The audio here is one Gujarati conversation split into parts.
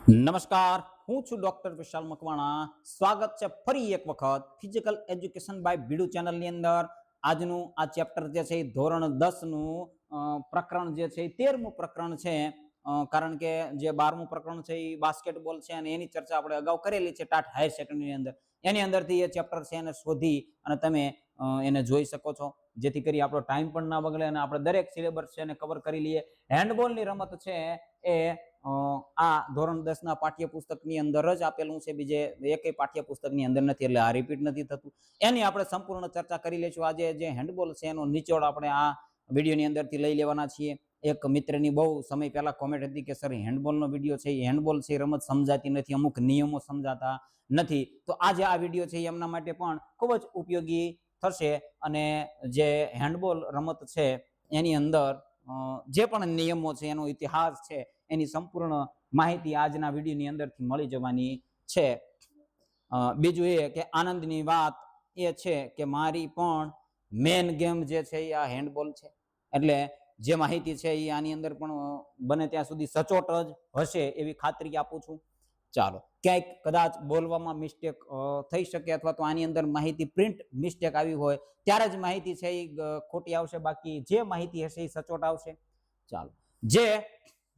નમસ્કાર, હું છું ડોક્ટર વિશાલ મકવાણા. સ્વાગત છે ફરી એક વખત ફિઝિકલ એજ્યુકેશન બાય બીડુ ચેનલની અંદર. આજનું આ ચેપ્ટર જે છે એ ધોરણ 10 નું પ્રકરણ જે છે એ 13મું પ્રકરણ છે. કારણ કે જે 12મું પ્રકરણ છે એ બાસ્કેટબોલ છે અને એની ચર્ચા આપણે અગાઉ કરેલી છે ટાટ હાયર સેકન્ડરીની અંદર. એની અંદરથી એ ચેપ્ટર છે એને શોધી અને તમે એને જોઈ શકો છો, જેથી કરી આપણો ટાઈમ પણ ના બગડે અને આપણે દરેક સિલેબસ છે એને કવર કરી લઈએ. હેન્ડબોલની રમત છે એ આ ધોરણ 10 ના પાઠ્યપુસ્તકની અંદર જ આપેલું છે, બીજે એકેય પાઠ્યપુસ્તકની અંદર નથી, એટલે આ રિપીટ નથી થતું. એની આપણે સંપૂર્ણ ચર્ચા કરી લઈશું. આજે જે હેન્ડબોલ છે એનો નિચોડ આપણે આ વિડીયોની અંદરથી લઈ લેવાના છીએ. એક મિત્રની બહુ સમય પહેલા કોમેન્ટ હતી કે સર હેન્ડબોલનો વિડીયો છે, હેન્ડબોલ છે રમત સમજાતી નથી, અમુક નિયમો સમજાતા નથી. તો આજે આ વિડીયો છે એમના માટે પણ ખૂબ જ ઉપયોગી થશે. અને જે હેન્ડબોલ રમત છે એની અંદર જે પણ નિયમો છે, એનો ઇતિહાસ છે, એની સંપૂર્ણ માહિતી આજના વિડીયોની અંદરથી મળી જવાની છે. બીજું એ કે આનંદની વાત એ છે કે મારી પણ મેન ગેમ જે છે એ આ હેન્ડબોલ છે, એટલે જે માહિતી છે એ આની અંદર પણ બને ત્યાં સુધી સચોટ જ હશે એવી ખાતરી આપું છું. ચાલો, ક્યાંક કદાચ બોલવામાં મિસ્ટેક થઈ શકે અથવા તો આની અંદર માહિતી પ્રિન્ટ મિસ્ટેક આવી હોય ત્યારે જ માહિતી છે એ ખોટી આવશે, બાકી જે માહિતી હશે એ સચોટ આવશે. ચાલો, જે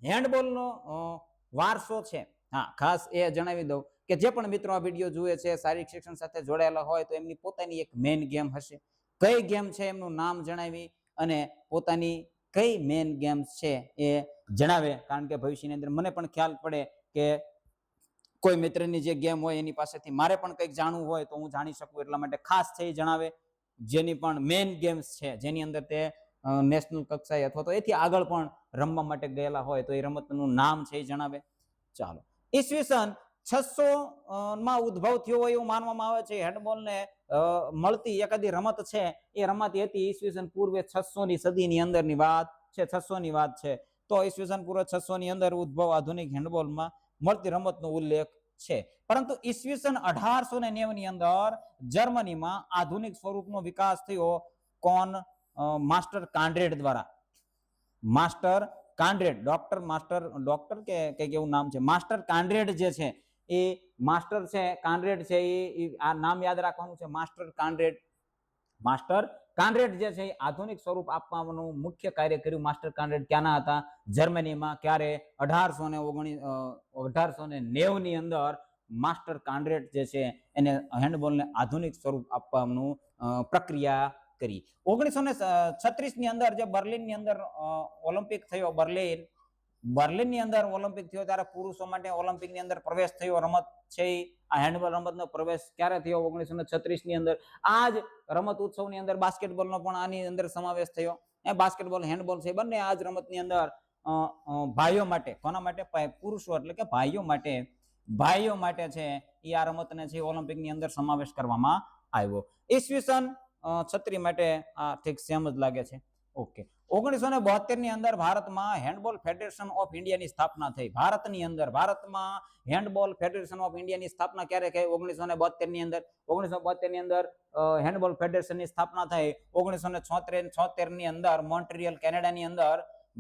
હેન્ડબોલનો વારસો છે, હા ખાસ એ જણાવી દઉં કે જે પણ મિત્રો આ વિડીયો જુએ છે શારીરિક શિક્ષણ સાથે જોડાયેલા હોય તો એમની પોતાની એક મેઇન ગેમ હશે. કઈ ગેમ છે એમનું નામ જણાવી અને પોતાની કઈ મેઇન ગેમ્સ છે એ જણાવે, કારણ કે ભવિષ્યની અંદર મને પણ ખ્યાલ પડે કે કોઈ મિત્રની જે ગેમ હોય એની પાસેથી મારે પણ કંઈક જાણવું હોય તો હું જાણી શકું, એટલા માટે ખાસ છે એ જણાવે. જેની પણ મેઇન ગેમ્સ છે, જેની અંદર તે નેશનલ કક્ષાએ અથવા તો એથી આગળ પણ રમવા માટે ગયેલા હોય તો એ રમતનું નામ છે એ જણાવે. ચાલો, ઈસવીસન 600 માં ઉદ્ભવ થયો હોય એવું માનવામાં આવે છે. હેન્ડબોલને મળતી એકાદી રમત છે એ રમાતી હતી ઈસવીસન પૂર્વે 600ની સદીની અંદરની વાત છે, 600ની વાત છે. તો ઈસવીસન પૂર્વે 600ની અંદર ઉદ્ભવ આધુનિક હેન્ડબોલમાં મળતી રમતનો ઉલ્લેખ છે. પરંતુ ઈસવીસન 1890 ની અંદર જર્મનીમાં આધુનિક સ્વરૂપનો વિકાસ થયો. કોણ? માસ્ટર કાન્ડ્રેડ દ્વારા. માસ્ટર કાન્ડ્રેડ, ડોક્ટર કે કંઈક એવું નામ છે, માસ્ટર કાન્ડ્રેડ જે છે એ માસ્ટર છે, કાન્ડ્રેડ છે, એ આ નામ યાદ રાખવાનું છે, માસ્ટર કાન્ડ્રેડ. માસ્ટર કાન્ડ્રેડ જે છે એ આધુનિક સ્વરૂપ આપવાનું મુખ્ય કાર્ય કર્યું. માસ્ટર કાન્ડ્રેડ ક્યાંના હતા? જર્મનીમાં. ક્યારે? 1890 ની અંદર માસ્ટર કાન્ડ્રેડ જે છે એને હેન્ડબોલને આધુનિક સ્વરૂપ આપવાનું પ્રક્રિયા કરી. 1936 ની અંદર જે બર્લિનની અંદર ઓલિમ્પિક થયો, બર્લિનની અંદર ઓલિમ્પિક થયો ત્યારે પુરુષો માટે ઓલિમ્પિકની અંદર પ્રવેશ થયો. રમત છે આ હેન્ડબોલ રમતનો પ્રવેશ ક્યારે થયો? 1936 ની અંદર. આ જ રમત ઉત્સવની અંદર બાસ્કેટબોલનો પણ આની અંદર સમાવેશ થયો. બાસ્કેટબોલ, હેન્ડબોલ છે બંને આ જ રમતની અંદર ભાઈઓ માટે, કોના માટે? પુરુષો એટલે કે ભાઈઓ માટે છે એ આ રમતને છે ઓલિમ્પિકની અંદર સમાવેશ કરવામાં આવ્યો. ઈસવીસન 36 માટે આ ઠીક સેમ જ લાગે છે. ઓકે. 1972 ની અંદર ભારતમાં હેન્ડબોલ ફેડરેશન ઓફ ઇન્ડિયાની સ્થાપના થઈ. ભારતમાં હેન્ડબોલ ફેડરેશન ઓફ ઇન્ડિયાની સ્થાપના ક્યારે થઈ? 1972 ની અંદર. 1972 ની અંદર હેન્ડબોલ ફેડરેશનની સ્થાપના થઈ. 1976 ની અંદર મોન્ટ્રીયલ, કેનેડાની અંદર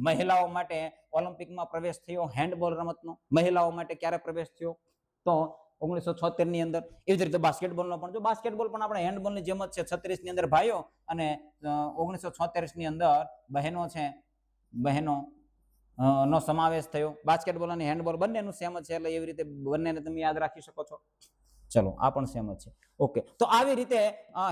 મહિલાઓ માટે ઓલિમ્પિકમાં પ્રવેશ થયો હેન્ડબોલ રમતનો. મહિલાઓ માટે ક્યારે પ્રવેશ થયો? તો 1976 ની અંદર. એવી જ રીતે બાસ્કેટબોલનો પણ, જો બાસ્કેટબોલ પણ આપણે હેન્ડબોલની જેમ જ છે. 36 ની અંદર ભાઈઓ અને 1976 ની અંદર બહેનો છે, બહેનો નો સમાવેશ થયો. બાસ્કેટબોલ અને હેન્ડબોલ બંનેનું સેમ જ છે, એટલે એવી રીતે બંનેને તમે યાદ રાખી શકો છો. ચલો, આ પણ સેમ જ છે. ઓકે, તો આવી રીતે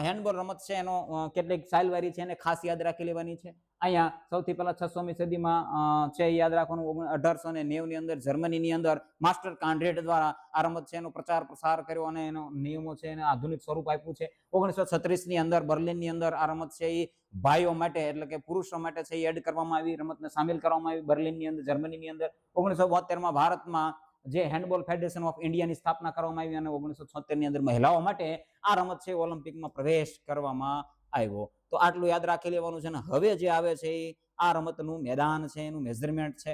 હેન્ડબોલ રમત છે એનો કેટલીક સાઇલવારી છે એને ખાસ યાદ રાખી લેવાની છે. અહીંયા સૌથી પહેલા 600મી સદીમાં છે યાદ રાખવાનું. 1890 ની અંદર જર્મનીની અંદર માસ્ટર કાન્ડ્રેડ દ્વારા આ રમત છે એનો પ્રચાર પ્રસાર કર્યો અને એનો નિયમો છે એને આધુનિક સ્વરૂપ આપ્યું છે. 1936 ની અંદર બર્લિનની અંદર આ રમત છે એ ભાઈઓ માટે એટલે કે પુરુષો માટે છે એ એડ કરવામાં આવી, રમતને સામેલ કરવામાં આવી બર્લિનની અંદર, જર્મનીની અંદર. 1972 ભારતમાં જે હેન્ડબોલ ફેડરેશન ઓફ ઇન્ડિયાની સ્થાપના કરવામાં આવી અને 1976 ની અંદર મહિલાઓ માટે આ રમત છે ઓલિમ્પિકમાં પ્રવેશ કરવામાં આવ્યો. તો આટલું યાદ રાખી લેવાનું છે. ને હવે જે આવે છે એ આ રમતનું મેદાન છે, એનું મેઝરમેન્ટ છે.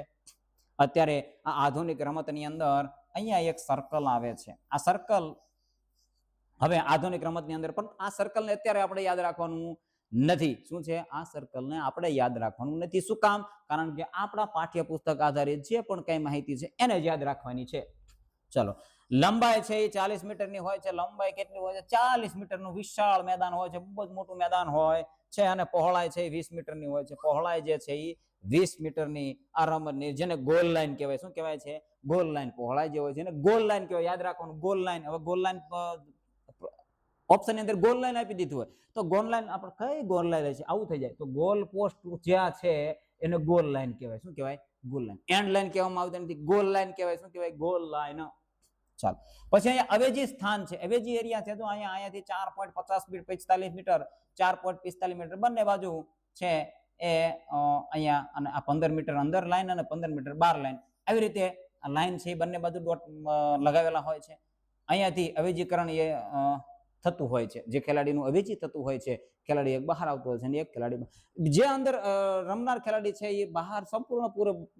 અત્યારે આ આધુનિક રમતની અંદર અહીંયા એક સર્કલ આવે છે. આ સર્કલ હવે આધુનિક રમતની અંદર પણ આ સર્કલને અત્યારે આપણે યાદ રાખવાનું નથી. શું છે? આ સર્કલને આપણે યાદ રાખવાનું નથી. શું કામ? કારણ કે આપણા પાઠ્યપુસ્તક આધારિત જે પણ કઈ માહિતી છે એને જ યાદ રાખવાની છે. ચલો, લંબાઈ છે એ 40 મીટરની હોય છે. લંબાઈ કેટલી હોય છે? 40 મીટરનું વિશાળ મેદાન હોય છે, બહુ જ મોટું મેદાન હોય છે. અને પહોળાઈ છે એ 20 મીટરની હોય છે. પહોળાઈ જે છે એ 20 મીટરની આ રમતની, જેને ગોલ લાઈન કહેવાય. શું કહેવાય છે? Goal line. પહોળાઈ જે હોય છે એને ગોલ લાઈન કહેવાય. યાદ રાખવાનું, ગોલ લાઈન. હવે ગોલ લાઈન ઓપ્શન ની અંદર ગોલ લાઈન આપી દીધું હોય તો ગોલ લાઈન આપણે કઈ ગોલ લાઈન છે આવું થઈ જાય તો ગોલ પોસ્ટ જ્યાં છે એને ગોલ લાઈન કહેવાય. શું કહેવાય? Goal line. એન્ડ લાઈન કહેવામાં આવતી નથી, ગોલ લાઈન કહેવાય. શું કહેવાય? Goal line. ચાલો, પછી અહીંયા અવેજી સ્થાન છે. અવેજી એરિયા છે તો અહીંયાથી 4.50 45 મીટર 4.45 મીટર બંને બાજુ છે એ અહીંયા, અને આ 15 મીટર અંદર લાઈન અને 15 મીટર બહાર લાઈન, આવી રીતે આ લાઈન છે એ બંને બાજુ ડોટ લગાવેલા હોય છે. અહીંયાથી અવેજીકરણ એ થતું હોય છે. જે ખેલાડીનું અવેજી થતું હોય છે, ખેલાડી એક બહાર આવતો હોય છે અને એક ખેલાડી જે અંદર રમનાર ખેલાડી છે એ બહાર સંપૂર્ણ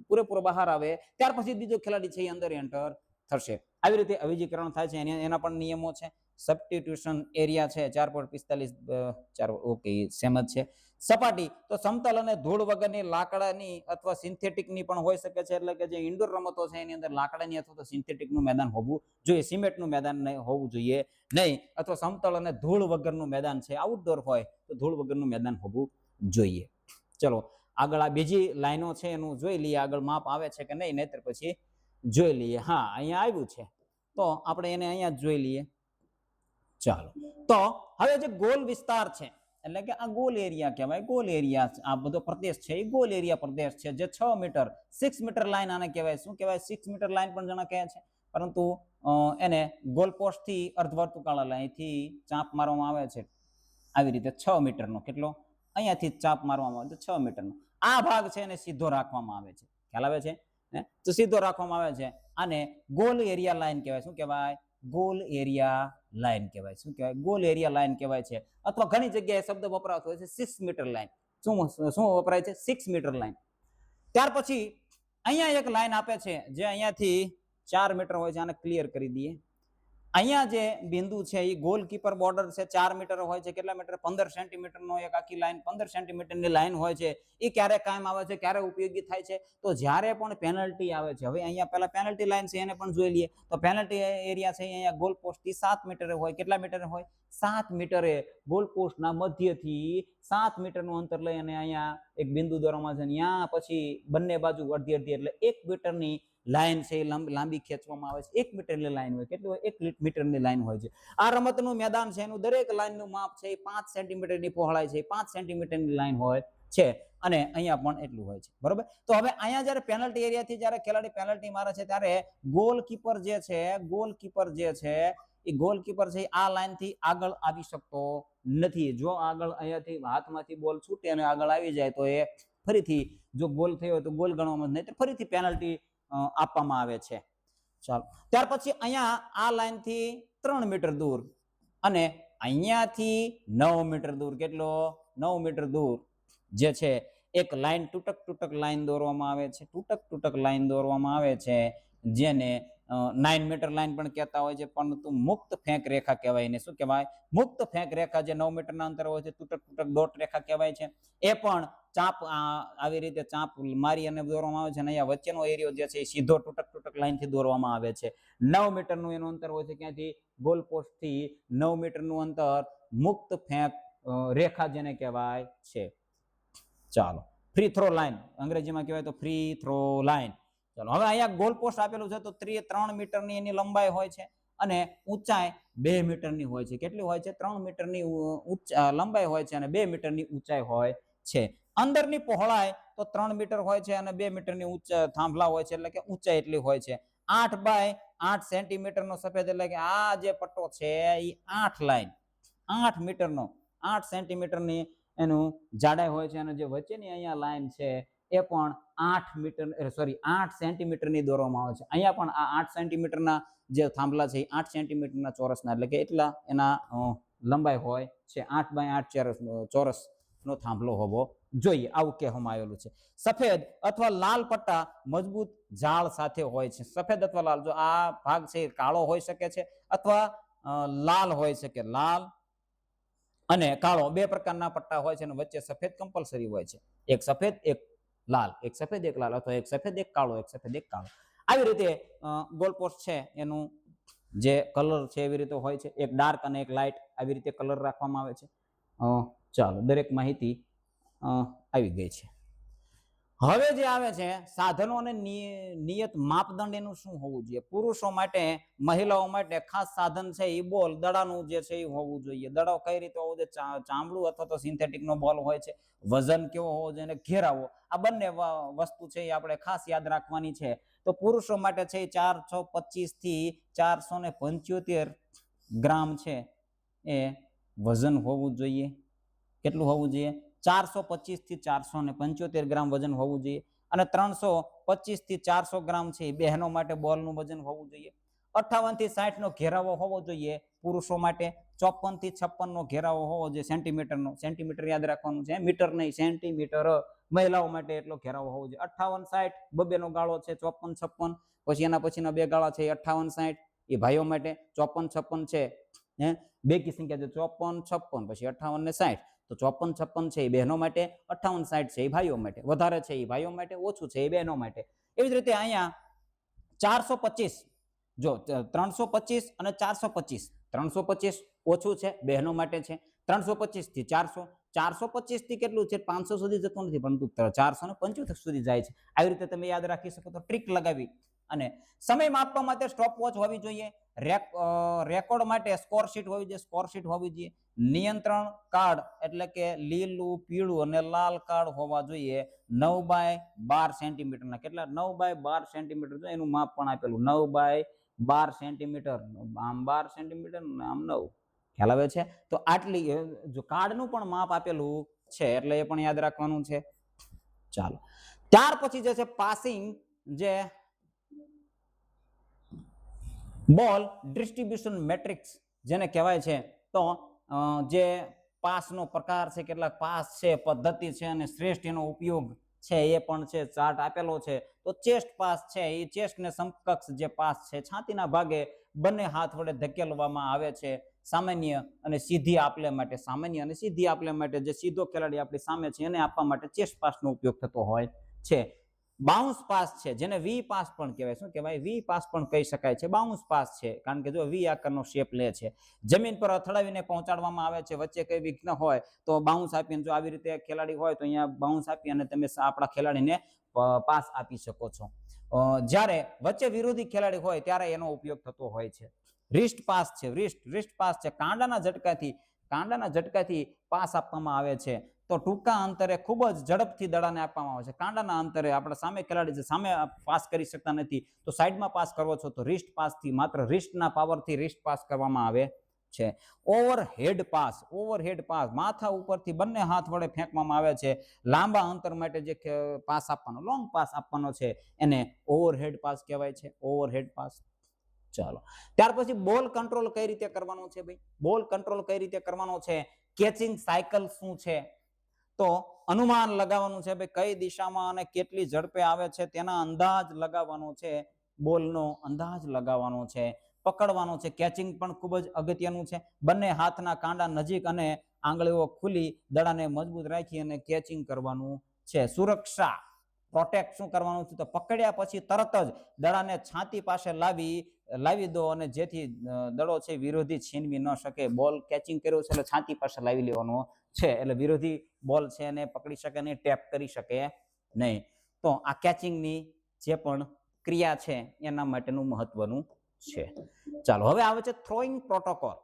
પૂરેપૂરો બહાર આવે ત્યાર પછી બીજો ખેલાડી છે એ અંદર એન્ટર થશે. આવી રીતે અવેજીકરણ થાય છે. એના પણ નિયમો છે. સબસ્ટિટ્યુશન એરિયા છે 4.45 ઓકે સેમ જ છે. સપાટી તો સમતલ અને ધૂળ વગરની લાકડાની અથવા સિન્થેટિકની પણ હોઈ શકે છે. એટલે કે જે ઇન્ડોર રમતો છે એની અંદર લાકડાની અથવા તો સિન્થેટિકનું મેદાન હોવું જોઈએ, સિમેન્ટનું મેદાન હોવું જોઈએ નહીં. અથવા સમતળ અને ધૂળ વગરનું મેદાન છે, આઉટડોર હોય તો ધૂળ વગરનું મેદાન હોવું જોઈએ. ચલો આગળ આ બીજી લાઈનો છે એનું જોઈ લઈએ, આગળ માપ આવે છે કે નહીં, નહીતર પછી જોઈ લઈએ. હા, અહીંયા આવ્યું છે તો આપણે એને અહીંયા જ જોઈ લઈએ. ચાલો, તો હવે જે ગોલ વિસ્તાર છે એટલે કે આ ગોલ એરિયા કહેવાય. ગોલ એરિયા, આ બધો પ્રદેશ છે એ ગોલ એરિયા પ્રદેશ છે. જે 6 મીટર 6 મીટર લાઈન આને કહેવાય. શું કહેવાય? 6 મીટર લાઈન પણ જણા કહે છે, પરંતુ એને ગોલ પોસ્ટ થી અર્ધવર્તુળાકાર લાઈનથી ચાપ મારવામાં આવે છે. આવી રીતે 6 મીટરનો કેટલો અહીંયાથી ચાપ મારવામાં આવે છે 6 મીટરનો. આ ભાગ છે એને સીધો રાખવામાં આવે છે. ખ્યાલ આવે છે? તો સીધો રાખવામાં આવે છે. આને ગોલ એરિયા લાઈન કહેવાય. શું કહેવાય? ગોલ એરિયા લાઈન કહેવાય. શું કહેવાય? ગોલ એરિયા લાઈન કહેવાય છે. અથવા ઘણી જગ્યાએ શબ્દ વપરાતો હોય છે 6 મીટર લાઈન. શું વપરાય છે? 6 મીટર લાઈન. ત્યાર પછી અહીંયા એક લાઈન આપે છે જે અહીંયાથી 4 મીટર હોય છે. આને ક્લિયર કરી દઈએ. અહીંયા જે બિંદુ છે એ ગોલકીપર બોર્ડર છે, 4 મીટર હોય છે. કેટલા મીટર? 15 સેન્ટીમીટરનો એક આખી લાઈન, 15 સેન્ટીમીટરની લાઈન હોય છે. એ ક્યારે કાયમ આવે છે, ક્યારે ઉપયોગી થાય છે? તો જ્યારે પણ પેનલ્ટી આવે છે. હવે અહીંયા પહેલા પેનલ્ટી લાઈન છે એને પણ જોઈ લઈએ. તો પેનલ્ટી એરિયા છે અહીંયા ગોલ પોસ્ટથી 7 મીટરે હોય. કેટલા મીટરે હોય? 7 મીટરે. ગોલ પોસ્ટના મધ્યથી 7 મીટરનું અંતર લઈ અને અહીંયા એક બિંદુ દોરવામાં છે. ત્યાં પછી બંને બાજુ અડધી અડધી એટલે 1 મીટરની લાઈન છે લાંબી ખેંચવામાં આવે છે. 1 મીટરની લાઈન હોય. કેટલી હોય? 1 મીટરની લાઈન હોય છે. આ રમતનું મેદાન છે એનું દરેક લાઈનનું માપ છે એ 5 સેન્ટીમીટરની પહોળાઈ છે, 5 સેન્ટીમીટરની લાઈન હોય છે. અને અહીંયા પણ એટલું હોય છે. બરોબર? તો હવે અહીંયા જ્યારે પેનલ્ટી એરિયાથી જ્યારે ખેલાડી પેનલ્ટી મારે છે ત્યારે ગોલકીપર જે છે એ ગોલકીપર છે આ લાઈનથી આગળ આવી શકતો નથી. જો આગળ અહીંયાથી હાથમાંથી બોલ છૂટે અને આગળ આવી જાય તો એ ફરીથી જો ગોલ થયો તો ગોલ ગણવામાં નહીં, તો ફરીથી પેનલ્ટી આપવામાં આવે છે. ચાલો, ત્યાર પછી અહીંયા આ લાઈનથી 3 મીટર દૂર અને અહીંયાથી 9 મીટર દૂર. કેટલો? 9 મીટર દૂર જે છે એક લાઈન તૂટક લાઈન દોરવામાં આવે છે. તૂટક લાઈન દોરવામાં આવે છે જેને 9 મીટર લાઈન પણ કહેતા હોય છે, પરંતુ મુક્ત ફેંક રેખા કહેવાય. એને શું કહેવાય? મુક્ત ફેંક રેખા. જે 9 મીટરના અંતર હોય છે તૂટક ડોટ રેખા કહેવાય છે. એ પણ ચાપ આવી રીતે ચાપ મારી અને દોરવામાં આવે છે. અને અહીંયા વચ્ચેનો એરિયો જે છે એ સીધો તૂટક લાઈનથી દોરવામાં આવે છે. 9 મીટરનું એનું અંતર હોય છે. ક્યાંથી? ગોલ પોસ્ટથી 9 મીટરનું અંતર મુક્ત ફેંક રેખા જેને કહેવાય છે. ચાલો, ફ્રી થ્રો લાઈન અંગ્રેજીમાં કહેવાય તો ફ્રી થ્રો લાઈન. ચાલો, હવે અહીંયા ગોલ પોસ્ટ આપેલું છે તો 3 મીટરની એની લંબાઈ હોય છે અને ઊંચાઈ 2 મીટરની હોય છે. કેટલી હોય છે? 3 મીટરની લંબાઈ હોય છે અને 2 મીટરની ઊંચાઈ હોય છે. અંદરની પહોળાઈ તો 3 મીટર હોય છે અને 2 મીટરની થાંભલા હોય છે, એટલે કે ઊંચાઈ એટલી હોય છે. 8 બાય 8 સેન્ટીમીટરનો સફેદ, એટલે કે આ જે પટ્ટો છે એ 8 લાઈન 8 મીટરનો 8 સેન્ટીમીટરની એનું જાડાઈ હોય છે. અને જે વચ્ચેની અહીંયા લાઈન છે એ પણ 8 સેન્ટીમીટરની દોરવામાં આવે છે. અહીંયા પણ આ 8 સેન્ટીમીટરના જે થાંભલા છે એ 8 સેન્ટીમીટરના ચોરસના, એટલે કે એટલા એના લંબાઈ હોય છે. 8 બાય 8 ચોરસનો થાંભલો હોવો જોઈએ, આવું કહેવામાં આવેલું છે. સફેદ અથવા લાલ પટ્ટા મજબૂત જાળ સાથે હોય છે. સફેદ અથવા લાલ, જો આ ભાગ છે કાળો હોઈ શકે છે અથવા લાલ હોઈ શકે. લાલ અને કાળો બે પ્રકારના પટ્ટા હોય છે અને વચ્ચે સફેદ કમ્પલસરી હોય છે. એક સફેદ એક લાલ, એક સફેદ એક લાલ, અથવા એક સફેદ એક કાળો, એક સફેદ એક કાળો. આવી રીતે ગોલ પોસ્ટ છે એનું જે કલર છે એવી રીતે હોય છે, એક ડાર્ક અને એક લાઇટ, આવી રીતે કલર રાખવામાં આવે છે. ચાલો, દરેક માહિતી આવી ગઈ છે. હવે જે આવે છે સાધનો અને નિયત માપદંડ એનું શું હોવું જોઈએ. પુરુષો માટે, મહિલાઓ માટે ખાસ સાધન છે એ બોલ દડાનું જે છે એ હોવું જોઈએ. દડો કઈ રીતે હોવો જોઈએ? ચામડું અથવા તો સિન્થેટિક નો બોલ હોય છે. વજન કેવો હોવો જોઈએ અને ઘેરાવો, આ બંને વસ્તુ છે એ આપણે ખાસ યાદ રાખવાની છે. તો પુરુષો માટે છે 425 થી 475 ગ્રામ છે એ વજન હોવું જોઈએ. કેટલું હોવું જોઈએ? 425 થી 475 ગ્રામ વજન હોવું જોઈએ. અને 325 થી 400 ગ્રામ છે બહેનો માટે બોલનું વજન હોવું જોઈએ. 58 થી 60 નો ઘેરાવો હોવો જોઈએ પુરુષો માટે. 54 થી 56 નો ઘેરાવો હોવો જોઈએ સેન્ટીમીટરનો. સેન્ટીમીટર યાદ રાખવાનું છે, મીટર નહીં, સેન્ટીમીટર. મહિલાઓ માટે એટલો ઘેરાવો હોવો જોઈએ. 58 60 બબે નો ગાળો છે 54 56. પછી એના પછીના બે ગાળા છે 58 60, એ ભાઈઓ માટે. 54 56 છે બે કી સંખ્યા છે 54 56, પછી 58 ને 60. તો 54 56 છે એ બહેનો માટે, 58 60 છે એ ભાઈઓ માટે. વધારે છે એ ભાઈઓ માટે, ઓછું છે એ બહેનો માટે. એવી જ રીતે અહીંયા 425, જો 325 અને 425, 325 ઓછું છે બહેનો માટે છે. 325 થી 400, 425 થી કેટલું છે 500 સુધી જતું નથી, પરંતુ 475 સુધી જાય છે. આવી રીતે તમે યાદ રાખી શકો. તો ટ્રીક લગાવી અને સમય માપવા માટે સ્ટોપ વોચ હોવી જોઈએ. રેકોર્ડ માટે સ્કોર શીટ હોવી જોઈએ, સ્કોર શીટ હોવી જોઈએ. નિયંત્રણ કાર્ડ એટલે કે લીલું, પીળું અને લાલ કાર્ડ હોવા જોઈએ. 9 બાય 12 સેન્ટીમીટરના. કેટલા? 9 બાય 12 સેન્ટીમીટર. જો એનું માપ પણ આપેલું 9 બાય 12 સેન્ટીમીટર. આમ 12 સેન્ટીમીટર, આમ 9. ખ્યાલ આવે છે? તો આટલી જો કાર્ડનું પણ માપ આપેલું છે એટલે એ પણ યાદ રાખવાનું છે. ચાલો, ત્યાર પછી જે છે પાસિંગ જે બોલ ડિસ્ટ્રીબ્યુશન મેટ્રિક્સ જેને કહેવાય છે. તો જે પાસનો પ્રકાર છે, કેટલાક પાસ છે, પદ્ધતિ છે અને શ્રેષ્ઠ એનો ઉપયોગ છે એ પણ છે, ચાર્ટ આપેલો છે. તો ચેસ્ટ પાસ છે એ ચેસ્ટને સમકક્ષ જે પાસ છે, છાતીના ભાગે બંને હાથ વડે ધકેલવામાં આવે છે. સામાન્ય અને સીધી આપલે માટે, સામાન્ય અને સીધી આપલે માટે જે સીધો ખેલાડી આપણી સામે છે એને આપવા માટે ચેસ્ટ પાસનો ઉપયોગ થતો હોય છે. બાઉન્સ પાસ છે જેને વી પાસ પણ કહેવાય. શું કહેવાય? વી પાસ પણ કહી શકાય છે. બાઉન્સ પાસ છે કારણ કે જો વી આકારનો શેપ લે છે. જમીન પર અથડાવીને પહોંચાડવામાં આવે છે. વચ્ચે કઈ વિઘ્ન હોય તો બાઉન્સ આપીને, જો આવી રીતે ખેલાડી હોય તો અહીંયા બાઉન્સ આપી અને તમે આપણા ખેલાડીને પાસ આપી શકો છો. જ્યારે વચ્ચે વિરોધી ખેલાડી હોય ત્યારે એનો ઉપયોગ થતો હોય છે. રિસ્ટ પાસ છે. રિસ્ટ પાસ છે કાંડાના ઝટકાથી પાસ આપવામાં આવે છે. તો ટૂંકા અંતરે ખૂબ જ ઝડપથી દડાને આપવામાં આવે છે. કાંડાના અંતરે આપણા સામે ખેલાડી છે, સામે પાસ કરી શકતા નથી તો સાઈડમાં પાસ કરવો છો તો રિસ્ટ પાસથી, માત્ર રિસ્ટના પાવરથી રિસ્ટ પાસ કરવામાં આવે છે. ઓવરહેડ પાસ, માથા ઉપરથી બંને હાથ વડે ફેંકવામાં આવે છે. લાંબા અંતર માટે જે પાસ આપવાનો, લોંગ પાસ આપવાનો છે એને ઓવરહેડ પાસ કહેવાય છે. Overhead pass. ચાલો, ત્યાર પછી બોલ કંટ્રોલ કઈ રીતે કરવાનો છે ભાઈ? બોલ કંટ્રોલ કઈ રીતે કરવાનો છે? કેચિંગ સાયકલ શું છે? તો અનુમાન લગાવવાનું છે ભાઈ, કઈ દિશામાં અને કેટલી ઝડપે આવે છે તેના અંદાજ લગાવવાનો છે. બોલનો અંદાજ લગાવવાનો છે, પકડવાનો છે. કેચિંગ પણ ખૂબ જ અગત્યનું છે. બંને હાથના કાંડા નજીક અને આંગળીઓ ખુલી દડાને મજબૂત રાખી અને કેચિંગ કરવાનું છે. સુરક્ષા, પ્રોટેક્ટ શું કરવાનું છે? તો પકડ્યા પછી તરત જ દડાને છાતી પાસે લાવી દો અને જેથી દડો છે વિરોધી છીનવી ન શકે. બોલ કેચિંગ કર્યો છે એટલે છાતી પાસે લાવી લેવાનો છે એટલે વિરોધી બોલ છે એને પકડી શકે નહીં, ટેપ કરી શકે નહીં. તો આ કેચિંગની જે પણ ક્રિયા છે એના માટેનું મહત્વનું છે. ચાલો, હવે આવે છે થ્રોઈંગ પ્રોટોકોલ.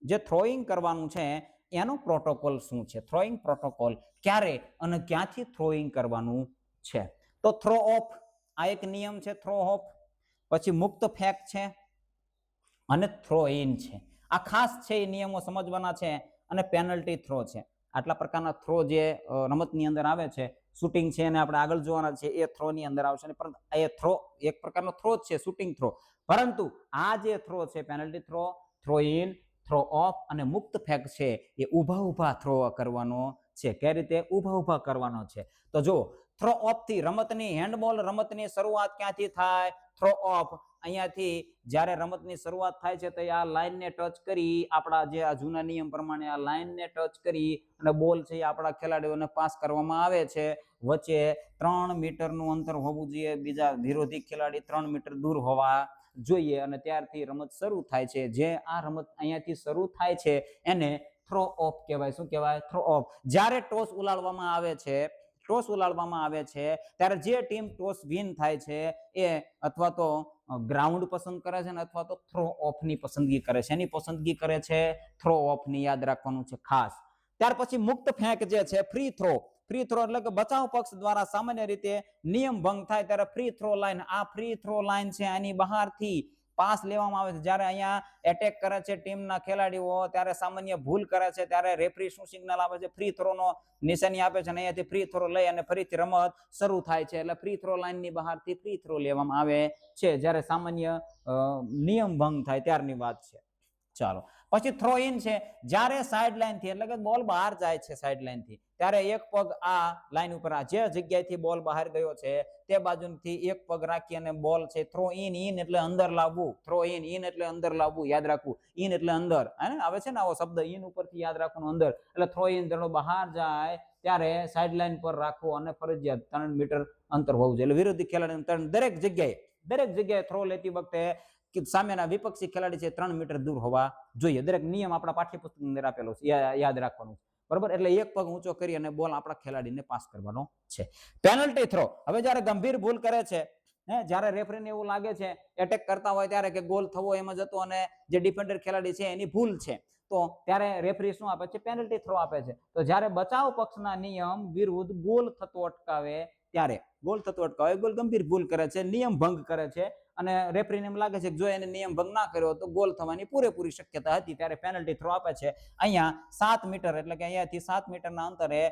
જે થ્રોઈંગ કરવાનું છે એનો પ્રોટોકોલ શું છે? થ્રોઈંગ પ્રોટોકોલ ક્યારે અને ક્યાંથી થ્રોઈંગ કરવાનું છે? તો થ્રો ઓફ, આ એક નિયમ છે. થ્રો ઓફ, પછી મુક્ત ફેંક છે અને થ્રો ઇન છે. આ ખાસ છે એ નિયમો સમજવાના છે. અને પેનલ્ટી થ્રો છે. આટલા પ્રકારના થ્રો જે રમતની અંદર આવે છે, શૂટિંગ છે અને આપણે આગળ જોવાના છે એ થ્રોની અંદર આવશે. એ થ્રો એક પ્રકારનો થ્રો જ છે, શૂટિંગ થ્રો. પરંતુ આ જે થ્રો છે, penalty throw, throw in, throw of અને મુક્ત ફેંક છે એ ઊભા થ્રો કરવાનો છે. કઈ રીતે? ઊભા કરવાનો છે. તો જો થ્રો ઓફ થી રમતની, હેન્ડબોલ રમતની શરૂઆત ક્યાંથી થાય? થ્રો ઓફ અહીંયાથી જ્યારે રમતની શરૂઆત થાય છે તો આ લાઈનને ટચ કરી, આપણા જે આ જૂના નિયમ પ્રમાણે આ લાઈનને ટચ કરી અને બોલ છે આપણા ખેલાડીઓને પાસ કરવામાં આવે છે. વચ્ચે 3 મીટરનું અંતર હોવું જોઈએ, બીજા વિરોધી ખેલાડી 3 મીટર દૂર હોવા જોઈએ અને ત્યારથી રમત શરૂ થાય છે. જે આ રમત અહીંયાથી શરૂ થાય છે એને થ્રો ઓફ કહેવાય. શું કહેવાય? Throw of. જ્યારે ટોસ ઉલાળવામાં આવે છે, ત્યારે જે ટીમ ટોસ વિન થાય છે એ અથવા તો ગ્રાઉન્ડ પસંદ કરે છે ને અથવા તો થ્રો ઓફ ની પસંદગી કરે છે. એની પસંદગી કરે છે થ્રો ઓફ ની. યાદ રાખવાનું છે ખાસ. ત્યાર પછી મુક્ત ફેંક જે છે, ફ્રી થ્રો. ફ્રી થ્રો એટલે કે બચાવ પક્ષ દ્વારા સામાન્ય રીતે નિયમ ભંગ થાય ત્યારે ફ્રી થ્રો લાઈન, આ ફ્રી થ્રો લાઈન છે આની બહારથી પાસ લેવામાં આવે છે. જ્યારે અહીંયા એટેક કરે છે ટીમના ખેલાડીઓ, ત્યારે સામાન્ય ભૂલ કરે છે ત્યારે રેફરી શું સિગ્નલ આપે છે? ફ્રી થ્રો નો નિશાની આપે છે અને અહીંયાથી ફ્રી થ્રો લઈ અને ફરીથી રમત શરૂ થાય છે. એટલે ફ્રી થ્રો લાઈન ની બહારથી ફ્રી થ્રો લેવામાં આવે છે જ્યારે સામાન્ય નિયમ ભંગ થાય ત્યારની વાત છે. ચાલો, પછી થ્રો ઇન છે. જ્યારે સાઈડ લાઈન થી એટલે કે બોલ બહાર જાય છે સાઈડ લાઈન થી, ત્યારે એક પગ આ લાઈન ઉપર, જે જગ્યાએથી બોલ બહાર ગયો છે તે બાજુથી એક પગ રાખી અને બોલ છે થ્રો ઇન. ઇન એટલે અંદર લાવવું. થ્રો ઇન, ઇન એટલે અંદર લાવવું. યાદ રાખવું. ઇન એટલે અંદર આવે છે ને આવો શબ્દ, ઇન ઉપરથી યાદ રાખવાનું અંદર. એટલે થ્રો ઇન જેનો બહાર જાય ત્યારે સાઈડ લાઈન પર રાખવો અને ફરજિયાત 3 મીટર અંતર હોવું જોઈએ. એટલે વિરોધી ખેલાડી દરેક જગ્યાએ થ્રો લેતી વખતે સામેના વિપક્ષી ખેલાડી છે 3 મીટર દૂર હોવા જોઈએ. દરેક નિયમ આપણા પાઠ્યપુસ્તકની અંદર આપેલો છે, યાદ રાખવાનું. બરોબર? એટલે એક પગ ઊંચો કરી અને બોલ આપણા ખેલાડીને પાસ કરવાનો છે. Penalty throw. હવે જ્યારે ગંભીર ભૂલ કરે છે, જ્યારે રેફરીને એવું લાગે છે એટેક કરતા હોય ત્યારે કે ગોલ થવો એમ જ હતો અને જે ડિફેન્ડર ખેલાડી છે એની ભૂલ છે, તો ત્યારે રેફરી શું આપે છે? પેનલ્ટી થ્રો આપે છે. તો જ્યારે બચાવ પક્ષના નિયમ વિરુદ્ધ ગોલ થતો અટકાવે ત્યારે, ગોલ ગંભીર ભૂલ કરે છે, નિયમ ભંગ કરે છે અને રેફરીને એમ લાગે છે કે જો એને નિયમ ભંગ ના કર્યો તો ગોલ થવાની પૂરેપૂરી શક્યતા હતી, ત્યારે પેનલ્ટી થ્રો આપે છે. અહીંયા 7 મીટર એટલે કે અહીંયાથી 7 મીટરના અંતરે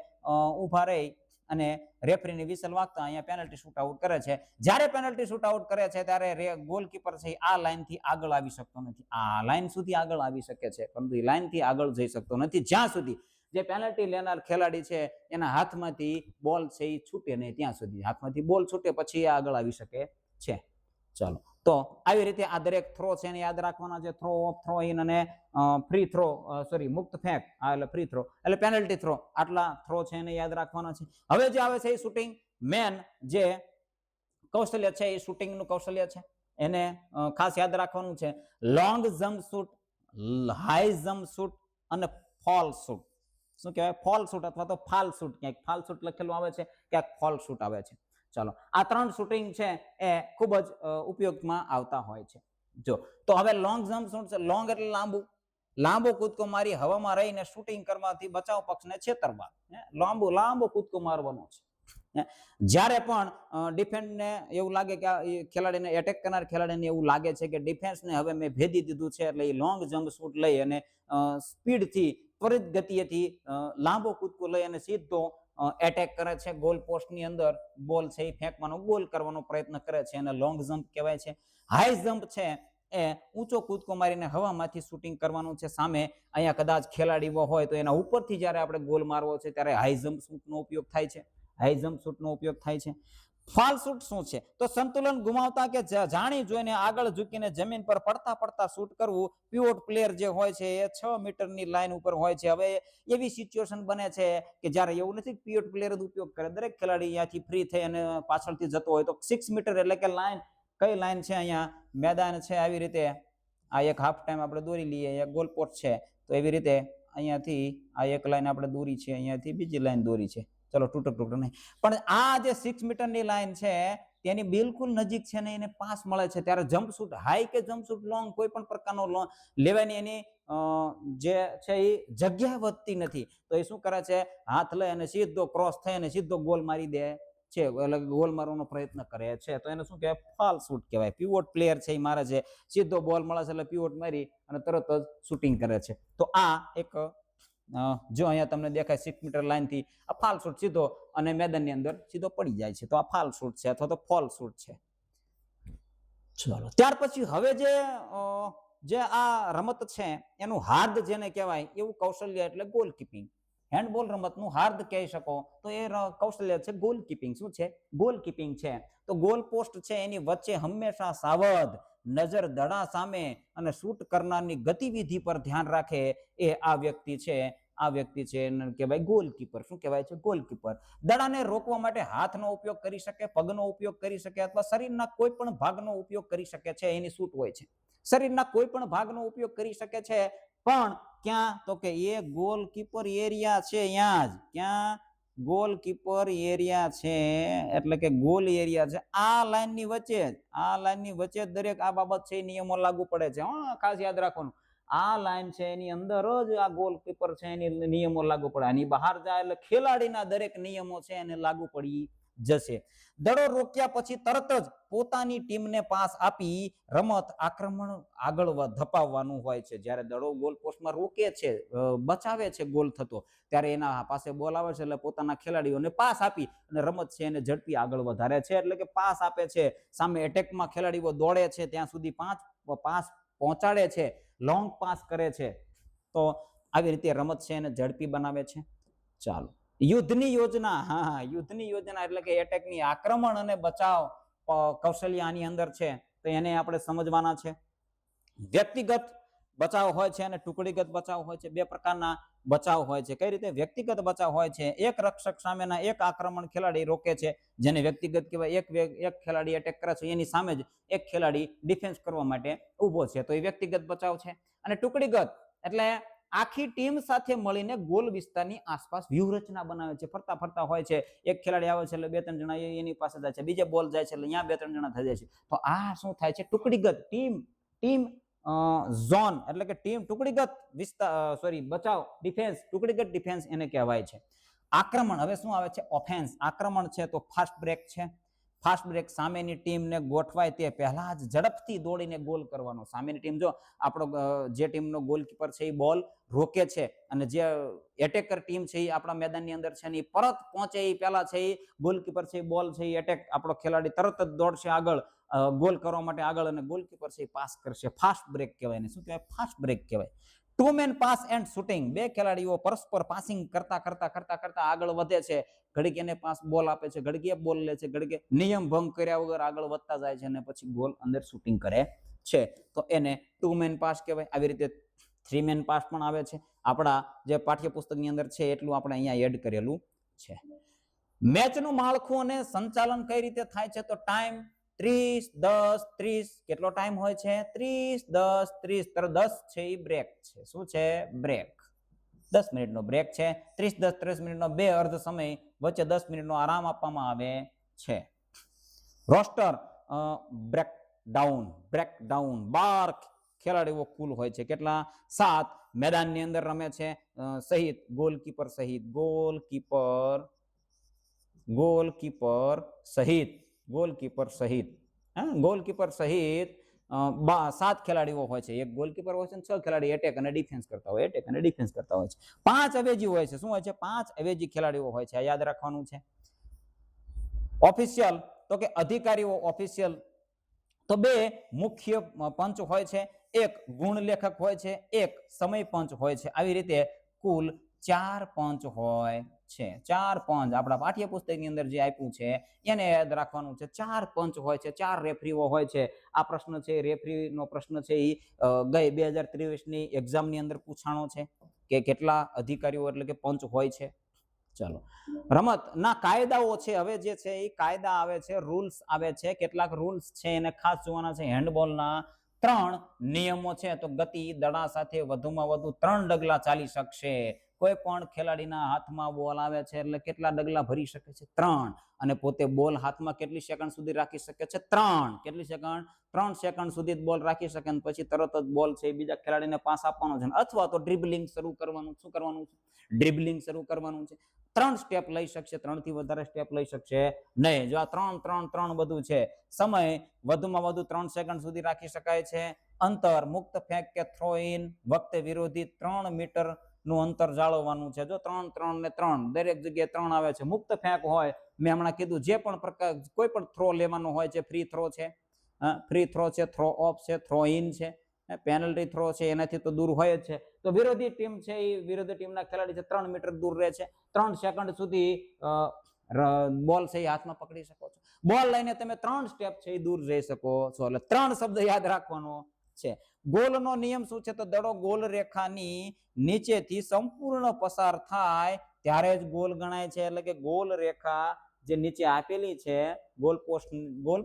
ઊભા રહી અને રેફરીની વિસલ વાગતા અહીંયા પેનલ્ટી શૂટ આઉટ કરે છે. જ્યારે પેનલ્ટી શૂટ આઉટ કરે છે ત્યારે ગોલકીપર છે આ લાઈનથી આગળ આવી શકતો નથી. આ લાઈન સુધી આગળ આવી શકે છે પરંતુ એ લાઈનથી આગળ જઈ શકતો નથી જ્યાં સુધી જે પેનલ્ટી લેનાર ખેલાડી છે એના હાથમાંથી બોલ છે એ છૂટે નહીં ત્યાં સુધી. હાથમાંથી બોલ છૂટે પછી આગળ આવી શકે છે. ચાલો, તો આવી રીતે આ દરેક થ્રો છે એને યાદ રાખવાના છે. થ્રો ઓફ, થ્રો ઇન અને ફ્રી થ્રો, મુક્ત ફેંક, એટલે ફ્રી થ્રો એટલે પેનલ્ટી થ્રો. આટલા થ્રો છે એને યાદ રાખવાના છે. હવે જે આવે છે એ શૂટિંગ. મેન જે કૌશલ્ય છે એ શૂટિંગનું કૌશલ્ય છે, એને ખાસ યાદ રાખવાનું છે. Long jump shoot, high jump shoot અને ફોલ શૂટ. શું કહેવાય? ફોલ શૂટ અથવા તો ફાલ શૂટ. ક્યાંક ફાલ શૂટ લખેલું આવે છે, ક્યાંક ફોલ શૂટ આવે છે. ચાલો, આ 3 શૂટિંગ છે એ ખૂબ જ ઉપયોગમાં આવતા હોય છે. જો તો હવે લોંગ જમ્પ શૂટ છે. લોંગ એટલે લાંબો કૂદકો મારી હવામાં રહીને શૂટિંગ કરવાથી બચાવ પક્ષને છેતરવા. લાંબો કૂદકો મારવાનો છે. જ્યારે પણ ડિફેન્સને એવું લાગે કે ખેલાડીને એટેક કરનાર ખેલાડીને એવું લાગે છે કે ડિફેન્સને હવે મેં ભેદી દીધું છે, એટલે એ લોંગ જમ્પ શૂટ લઈ અને સ્પીડથી, ત્વરિત ગતિએથી લાંબો કૂદકો લઈ અને સીધો એટેક કરે છે. ગોલ પોસ્ટની અંદર બોલ છે એ ફેંકવાનો, ગોલ કરવાનો પ્રયત્ન કરે છે અને લોંગ જમ્પ કહેવાય છે. હાઈ જમ્પ છે એ ઊંચો કૂદકો મારીને હવામાંથી શૂટિંગ કરવાનું છે. સામે અહીંયા કદાચ ખેલાડીઓ હોય તો એના ઉપરથી જ્યારે આપણે ગોલ મારવો છે ત્યારે હાઈ જમ્પ શૂટનો ઉપયોગ થાય છે. ફાલ શૂટ શું છે? તો સંતુલન ગુમાવતા કે જાણી જોઈને આગળ ઝૂકીને જમીન પર પડતા શૂટ કરવું. પિવોટ પ્લેયર જે હોય છે એ 6 મીટરની લાઈન ઉપર હોય છે. હવે એવી સિચ્યુએશન બને છે કે જ્યારે એવું નથી પિવોટ પ્લેયર જ ઉપયોગ કરે, દરેક ખેલાડી અહીંયાથી ફ્રી થઈ અને પાછળથી જતો હોય તો 6 મીટર એટલે કે લાઈન, કઈ લાઈન છે? અહીંયા મેદાન છે, આવી રીતે આ એક હાફ ટાઈમ આપણે દોરી લઈએ, એક ગોલ પોસ્ટ છે, તો એવી રીતે અહીંયાથી આ એક લાઈન આપણે દોરી છે, અહીંયાથી બીજી લાઈન દોરી છે. ચલો, તૂટક નહીં, પણ આ જે 6 મીટરની લાઈન છે તેની બિલકુલ નજીક છે ને એને પાસ મળે છે ત્યારે જમ્પ શૂટ હાઈ કે જમ્પ શૂટ લોંગ કોઈ પણ પ્રકારનો લેવાની એની જે છે એ જગ્યા વધતી નથી. તો એ શું કરે છે? હાથ લઈ અને સીધો ક્રોસ થઈ અને સીધો ગોલ મારી દે છે, એટલે ગોલ મારવાનો પ્રયત્ન કરે છે. તો એને શું કહેવાય? ફાલ શૂટ કહેવાય. પિવોટ પ્લેયર છે એ મારે છે, સીધો બોલ મળે છે એટલે પિવોટ મારી અને તરત જ શૂટિંગ કરે છે. તો આ એક જો અહીંયા તમને દેખાય 6 મીટર લાઈન થી આ ફાલ શૂટ સીધો અને મેદાનની અંદર સીધો પડી જાય છે, તો આ ફાલ શૂટ છે અથવા તો ફોલ શૂટ છે. ચાલો, ત્યાર પછી હવે જે આ રમત છે એનું હાર્દ જેને કહેવાય એવું કૌશલ્ય એટલે ગોલકીપિંગ. હેન્ડબોલ રમતનું હાર્દ કહી શકો તો એ કૌશલ્ય છે ગોલકીપિંગ. શું છે? ગોલકીપિંગ છે. તો ગોલ પોસ્ટ છે એની વચ્ચે હંમેશા સાવધ, નજર દડા સામે અને શૂટ કરનારની ગતિવિધિ પર ધ્યાન રાખે એ આ વ્યક્તિ છે આ વ્યક્તિ છે એને કહેવાય ગોલકીપર. શું કહેવાય છે? ગોલકીપર. દડાને રોકવા માટે હાથનો ઉપયોગ કરી શકે, પગનો ઉપયોગ કરી શકે અથવા શરીરના કોઈ પણ ભાગનો ઉપયોગ કરી શકે છે. એની છૂટ હોય છે. શરીરના કોઈ પણ ભાગનો ઉપયોગ કરી શકે છે, પણ ક્યાં? તો કે એ ગોલકીપર એરિયા છે ત્યાં જ. ક્યાં? ગોલકીપર એરિયા છે એટલે કે ગોલ એરિયા છે આ લાઈનની વચ્ચે જ. આ લાઈનની વચ્ચે જ દરેક આ બાબત છે નિયમો લાગુ પડે છે. ખાસ યાદ રાખવાનું, આ લાઈન છે એની અંદર જ આ ગોલકીપર છે એની નિયમો લાગુ પડે. આની બહાર જાય એટલે ખેલાડીના દરેક નિયમો છે એને લાગુ પડી જશે. દડો રોક્યા પછી તરત જ પોતાની ટીમને પાસ આપી રમત આક્રમણ આગળ ધપાવવાનું હોય છે. જ્યારે દડો ગોલ પોસ્ટમાં રોકે છે, બચાવે છે ગોલ થતો, ત્યારે એના પાસે બોલ આવે છે એટલે પોતાના ખેલાડીઓને પાસ આપી અને રમત છે એને ઝડપી આગળ વધારે છે. એટલે કે પાસ આપે છે. સામે એટેકમાં ખેલાડીઓ દોડે છે ત્યાં સુધી પાસ પહોંચાડે છે, લોંગ પાસ કરે છે. તો આવી રીતે રમત છે એને ઝડપી બનાવે છે. ચાલો, યુદ્ધની યોજના. હા, યુદ્ધની યોજના એટલે કે એટેકની આક્રમણ અને બચાવ કૌશલ્ય આની અંદર છે, તો એને આપણે સમજવાના છે. વ્યક્તિગત બચાવ હોય છે અને ટુકડીગત બચાવ હોય છે. બે પ્રકારના બચાવ હોય છે. કઈ રીતે? વ્યક્તિગત બચાવ હોય છે, એક રક્ષક સામેના એક આક્રમણ ખેલાડી રોકે છે, જેને વ્યક્તિગત કહેવાય. એક ખેલાડી એટેક કરે છે, એની સામે જ એક ખેલાડી ડિફેન્સ કરવા માટે ઊભો છે, તો એ વ્યક્તિગત બચાવ છે. અને ટુકડીગત એટલે આખી ટીમ સાથે મળીને ગોલ વિસ્તારની આસપાસ વ્યૂહરચના બનાવે છે. ફરતા ફરતા હોય છે, એક ખેલાડી આવે છે એટલે બે ત્રણ જણા એની પાસે જાય છે, બીજે બોલ જાય છે એટલે અહીંયા બે ત્રણ જણા થઈ જાય છે. તો આ શું થાય છે? ટુકડીગત ટીમ ઝોન એટલે કે ટીમ ટુકડીગત વિસ્તાર બચાવ, ડિફેન્સ, ટુકડીગત ડિફેન્સ એને કહેવાય છે. આક્રમણ હવે શું આવે છે? ઓફેન્સ. આક્રમણ છે તો ફાસ્ટ બ્રેક છે. ફાસ્ટ બ્રેક સામેની ટીમને ગોઠવાય તે પહેલા જ ઝડપથી દોડીને ગોલ કરવાનો. સામેની ટીમ જો આપણો જે ટીમનો ગોલકીપર છે એ બોલ રોકે છે અને જે એટેકર ટીમ છે એ આપણા મેદાનની અંદર છે ને પરત પહોંચે એ પહેલા છે એ ગોલકીપર છે એ બોલ છે એ એટેક આપણો ખેલાડી તરત જ દોડશે આગળ ગોલ કરવા માટે આગળ અને ગોલકીપર છે એ પાસ કરશે. ફાસ્ટ બ્રેક કહેવાય ને. શું કહેવાય? ફાસ્ટ બ્રેક કહેવાય. Two man pass and shooting. બે ખેલાડીઓ પરસ્પર પાસિંગ કરતા આગળ વધે છે. ઘડીક એને પાસ બોલ આપે છે, ઘડીક એ બોલ લે છે, ઘડીક નિયમ ભંગ કર્યા વગર આગળ વધતા જાય છે અને પછી ગોલ અંદર શૂટિંગ કરે છે, તો એને ટુ મેન પાસ કહેવાય. આવી રીતે થ્રી મેન પાસ પણ આવે છે. આપણા જે પાઠ્યપુસ્તકની અંદર છે એટલું આપણે અહીંયા એડ કરેલું છે. મેચનું માળખું અને સંચાલન કઈ રીતે થાય છે? તો ટાઈમ 30, 10, 30. કેટલો ટાઈમ હોય છે? 30, 10, 30. 10 છે એ બ્રેક છે. શું છે? બ્રેક. 10 મિનિટનો બ્રેક છે. 30, 10, 30 મિનિટનો બે અર્ધ સમય વચ્ચે 10 મિનિટનો આરામ આપવામાં આવે છે. Roster breakdown. 12 ખેલાડીઓ કુલ હોય છે. કેટલા? 7. મેદાનની અંદર રમે છે સહિત ગોલકીપર સહિત. ગોલકીપર સહિત 7 ખેલાડીઓ હોય છે. એક ગોલકીપર હોય છે, 6 ખેલાડી એટેક અને ડિફેન્સ કરતા હોય છે. 5 અવેજી હોય છે. શું હોય છે? 5 અવેજી ખેલાડીઓ હોય છે. આ યાદ રાખવાનું છે. ઓફિશિયલ તો કે અધિકારીઓ. ઓફિશિયલ તો 2 મુખ્ય પંચ હોય છે, એક ગુણ લેખક હોય છે, એક સમય પંચ હોય છે. આવી રીતે કુલ 4 પંચ હોય છે. 4 પંચ આપણા પાઠ્યપુસ્તકની અંદર જે આપ્યું છે એને યાદ રાખવાનું છે. 4 પંચ હોય છે, 4 રેફરીઓ હોય છે. આ પ્રશ્ન છે રેફરીનો પ્રશ્ન છે એ ગઈ 2023ની એક્ઝામની અંદર પૂછાણો છે કે કેટલા અધિકારીઓ એટલે કે પંચ હોય છે. ચાલો, રમતના કાયદાઓ છે. હવે જે છે એ કાયદા આવે છે, રૂલ્સ આવે છે. કેટલાક રૂલ્સ છે એને ખાસ જોવાના છે. હેન્ડબોલના 3 નિયમો છે. તો ગતિ, દડા સાથે વધુમાં વધુ 3 ડગલા ચાલી શકશે. કોઈ પણ ખેલાડીના હાથમાં બોલ આવે છે એટલે કેટલા ડગલા ભરી શકે છે? 3. અને પોતે બોલ હાથમાં કેટલી સેકન્ડ સુધી રાખી શકે છે? 3. કેટલી સેકન્ડ? 3 સેકન્ડ સુધી બોલ રાખી શકે અને પછી તરત જ બોલ છે બીજા ખેલાડીને પાસ આપવાનો છે, અથવા તો ડ્રિબલિંગ શરૂ કરવાનું. શું કરવાનું છે? ડ્રિબલિંગ શરૂ કરવાનું છે. 3 સ્ટેપ લઈ શકશે, 3 થી વધારે સ્ટેપ લઈ શકશે નહીં. જો આ 3 બધું છે. સમય વધુમાં વધુ 3 સેકન્ડ સુધી રાખી શકાય છે. અંતર મુક્ત ફેંક કે થ્રો ઇન વખતે વિરોધી 3 મીટર નું અંતર જાળવવાનું છે. જો 3, 3 ને 3 દરેક જગ્યાએ 3 આવે છે. મુક્ત ફેંક હોય, મેં હમણાં કીધું, જે પણ પ્રકાર કોઈ પણ થ્રો લેવાનો હોય છે. ફ્રી થ્રો છે, થ્રો ઓફ છે, થ્રો ઇન છે, પેનલ્ટી થ્રો છે, એનાથી તો દૂર હોય જ છે. તો વિરોધી ટીમ છે એ વિરોધી ટીમના ખેલાડી છે 3 મીટર દૂર રહે છે. 3 સેકન્ડ સુધી બોલ છે એ હાથમાં પકડી શકો છો. બોલ લઈને તમે 3 સ્ટેપ છે એ દૂર જઈ શકો છો. એટલે 3 શબ્દ યાદ રાખવાનો છે. ગોલનો નિયમ શું છે? તો દડો ગોલ રેખાની નીચેથી સંપૂર્ણ પસાર થાય ત્યારે જ ગોલ ગણાય છે. એટલે કે ગોલ રેખા જે નીચે આપેલી છે, ગોલ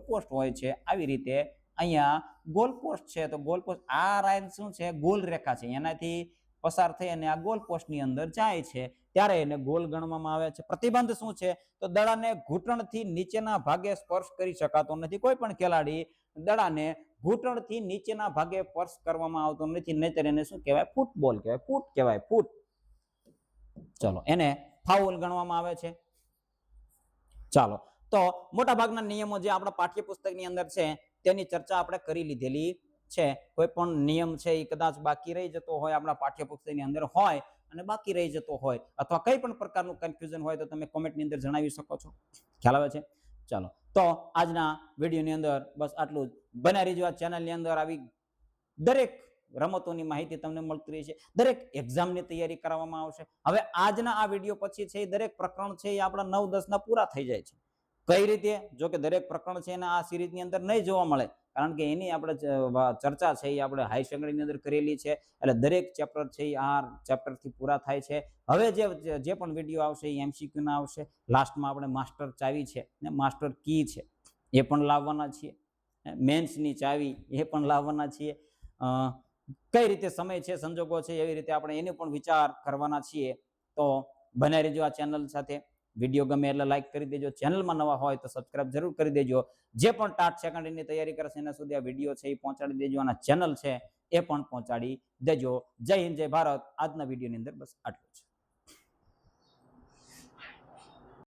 પોસ્ટ હોય છે, આવી રીતે અહીંયા ગોલ પોસ્ટ છે, તો ગોલ પોસ્ટ આ લાઈન શું છે? ગોલ રેખા છે, એનાથી પસાર થઈ અને આ ગોલ પોસ્ટની અંદર જાય છે ત્યારે એને ગોલ ગણવામાં આવે છે. પ્રતિબંધ શું છે? તો દડાને ઘૂંટણથી નીચેના ભાગે સ્પર્શ કરી શકાતો નથી. કોઈ પણ ખેલાડી દડાને ઘૂંટણથી નીચેના ભાગે સ્પર્શ કરવામાં આવતો નથી, નહીતર એને શું કહેવાય? ફૂટબોલ કહેવાય, ફૂટ કહેવાય, ફૂટ. ચલો, એને ફાઉલ ગણવામાં આવે છે. ચાલો, તો મોટા ભાગના નિયમો જે આપણા પાઠ્યપુસ્તકની અંદર છે તેની ચર્ચા આપણે કરી લીધેલી છે. કોઈ પણ નિયમ છે એ કદાચ બાકી રહી જતો હોય આપણા પાઠ્યપુસ્તકની અંદર હોય અને બાકી રહી જતો હોય અથવા કઈ પણ પ્રકારનું કન્ફ્યુઝન હોય તો તમે કોમેન્ટની અંદર જણાવી શકો છો. ખ્યાલ આવે છે? ચાલો, તો આજના વિડીયોની અંદર બસ આટલું જ. બન્યા રહેજો આ ચેનલની અંદર. આવી દરેક રમતોની માહિતી તમને મળતી રહી છે. દરેક એક્ઝામની તૈયારી કરવામાં આવશે. હવે આજના આ વિડીયો પછી છે દરેક પ્રકરણ છે એ આપણા 9-10 ના પૂરા થઈ જાય છે. કઈ રીતે? જો કે દરેક પ્રકરણ છે એના આ સિરીઝની અંદર નહીં જોવા મળે, કારણ કે એની આપણે ચર્ચા છે એ આપણે હાઈ સેકન્ડરીની અંદર કરેલી છે. એટલે દરેક ચેપ્ટર છે એ આ ચેપ્ટરથી પૂરા થાય છે. હવે જે પણ વિડીયો આવશે એ MCQ ના આવશે. લાસ્ટમાં આપણે માસ્ટર ચાવી છે ને માસ્ટર કી છે એ પણ લાવવાના છીએ. મેન્સની ચાવી એ પણ લાવવાના છીએ. કઈ રીતે સમય છે, સંજોગો છે, એવી રીતે આપણે એનો પણ વિચાર કરવાના છીએ. તો બનાવી રહેજો આ ચેનલ સાથે. વિડીયો ગમે એટલે લાઈક કરી દેજો. ચેનલમાં નવા હોય તો સબસ્ક્રાઇબ જરૂર કરી દેજો. જે પણ ટાટ સેકન્ડરીની તૈયારી કરશે એના સુધી આ વિડીયો છે એ પહોંચાડી દેજો અને ચેનલ છે એ પણ પહોંચાડી દેજો. જય હિન્દ, જય ભારત. આજના વિડીયોની અંદર બસ આટલું છે.